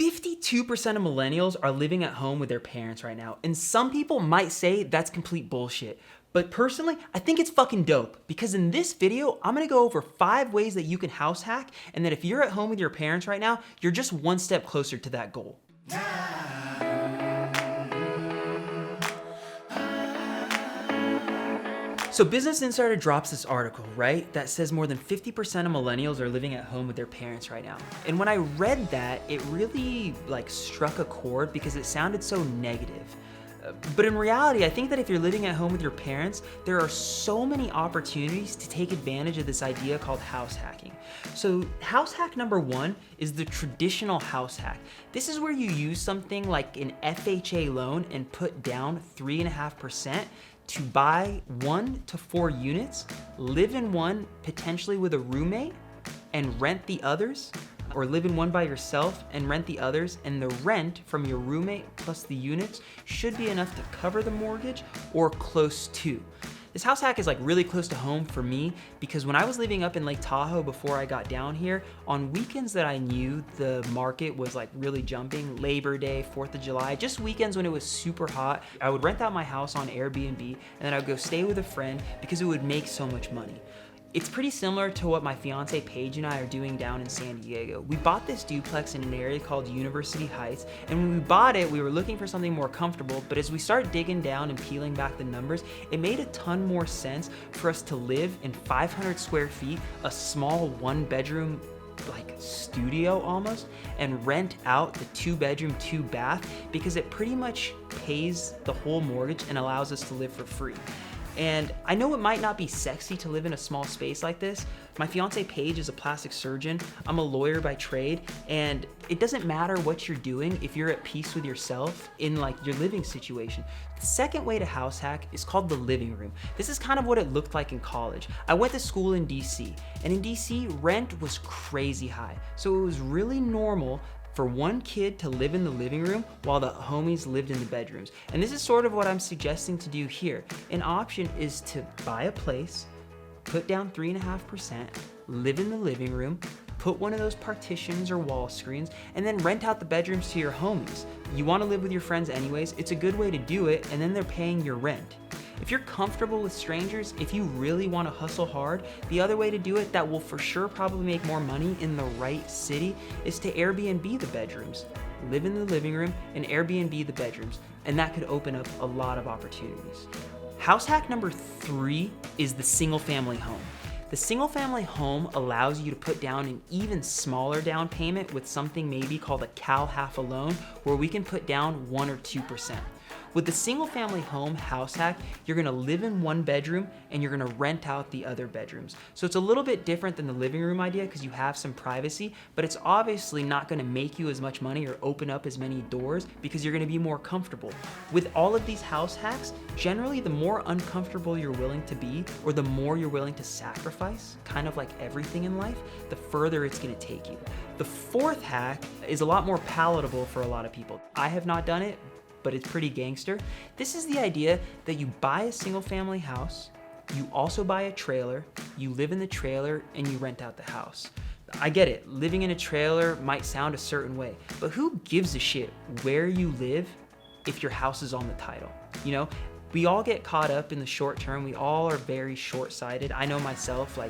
52% of millennials are living at home with their parents right now. And some people might say that's complete bullshit. But personally, I think it's fucking dope because in this video, I'm gonna go over 5 ways that you can house hack and that if you're at home with your parents right now, you're just one step closer to that goal. So Business Insider drops this article, right, that says more than 50% of millennials are living at home with their parents right now. And when I read that, it really struck a chord because it sounded so negative. But in reality, I think that if you're living at home with your parents, there are so many opportunities to take advantage of this idea called house hacking. So house hack number 1 is the traditional house hack. This is where you use something like an FHA loan and put down 3.5% to buy 1 to 4 units, live in one potentially with a roommate, and rent the others, or live in one by yourself and rent the others, and the rent from your roommate plus the units should be enough to cover the mortgage or close to. This house hack is really close to home for me because when I was living up in Lake Tahoe before I got down here, on weekends that I knew the market was really jumping, Labor Day, 4th of July, just weekends when it was super hot, I would rent out my house on Airbnb and then I would go stay with a friend because it would make so much money. It's pretty similar to what my fiance Paige and I are doing down in San Diego. We bought this duplex in an area called University Heights, and when we bought it, we were looking for something more comfortable, but as we start digging down and peeling back the numbers, it made a ton more sense for us to live in 500 square feet, a small 1-bedroom studio almost, and rent out the 2-bedroom, 2-bath because it pretty much pays the whole mortgage and allows us to live for free. And I know it might not be sexy to live in a small space like this. My fiance Paige is a plastic surgeon. I'm a lawyer by trade, and it doesn't matter what you're doing if you're at peace with yourself in your living situation. The second way to house hack is called the living room. This is kind of what it looked like in college. I went to school in DC, and in DC, rent was crazy high. So it was really normal for one kid to live in the living room while the homies lived in the bedrooms. And this is sort of what I'm suggesting to do here. An option is to buy a place, put down 3.5%, live in the living room, put one of those partitions or wall screens, and then rent out the bedrooms to your homies. You want to live with your friends anyways, it's a good way to do it, and then they're paying your rent. If you're comfortable with strangers, if you really want to hustle hard, the other way to do it that will for sure probably make more money in the right city is to Airbnb the bedrooms. Live in the living room and Airbnb the bedrooms, and that could open up a lot of opportunities. House hack number 3 is the single family home. The single family home allows you to put down an even smaller down payment with something maybe called a CalHalf loan, where we can put down 1 or 2%. With the single family home house hack, you're gonna live in one bedroom and you're gonna rent out the other bedrooms. So it's a little bit different than the living room idea because you have some privacy, but it's obviously not gonna make you as much money or open up as many doors because you're gonna be more comfortable. With all of these house hacks, generally the more uncomfortable you're willing to be or the more you're willing to sacrifice, kind of like everything in life, the further it's gonna take you. The 4th hack is a lot more palatable for a lot of people. I have not done it, but it's pretty gangster. This is the idea that you buy a single family house, you also buy a trailer, you live in the trailer, and you rent out the house. I get it, living in a trailer might sound a certain way, but who gives a shit where you live if your house is on the title? You know, we all get caught up in the short term. We all are very short-sighted. I know myself, I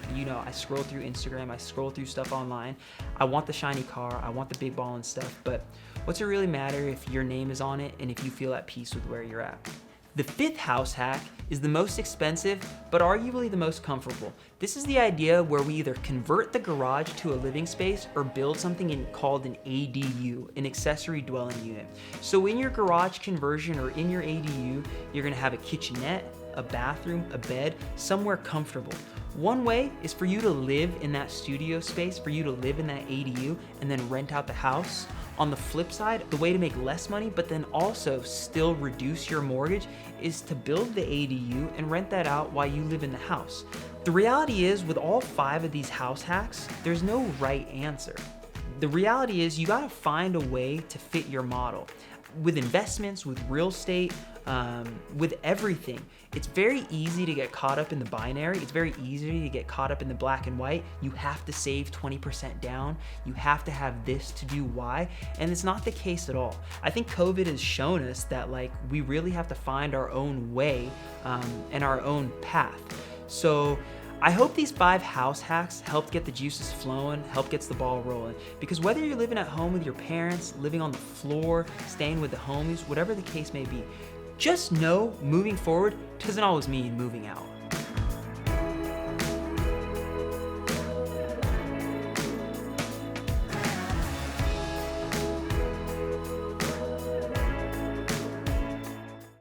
scroll through Instagram, I scroll through stuff online. I want the shiny car, I want the big ball and stuff, but what's it really matter if your name is on it and if you feel at peace with where you're at? The 5th house hack is the most expensive, but arguably the most comfortable. This is the idea where we either convert the garage to a living space or build something called an ADU, an accessory dwelling unit. So in your garage conversion or in your ADU, you're gonna have a kitchenette, a bathroom, a bed, somewhere comfortable. One way is for you to live in that studio space, for you to live in that ADU and then rent out the house. On the flip side, the way to make less money, but then also still reduce your mortgage is to build the ADU and rent that out while you live in the house. The reality is with all 5 of these house hacks, there's no right answer. The reality is you gotta find a way to fit your model. With investments, with real estate, with everything. It's very easy to get caught up in the binary. It's very easy to get caught up in the black and white. You have to save 20% down. You have to have this to do Y. And it's not the case at all. I think COVID has shown us that like we really have to find our own way and our own path. So I hope these 5 house hacks helped get the juices flowing, help gets the ball rolling. Because whether you're living at home with your parents, living on the floor, staying with the homies, whatever the case may be, just know moving forward doesn't always mean moving out.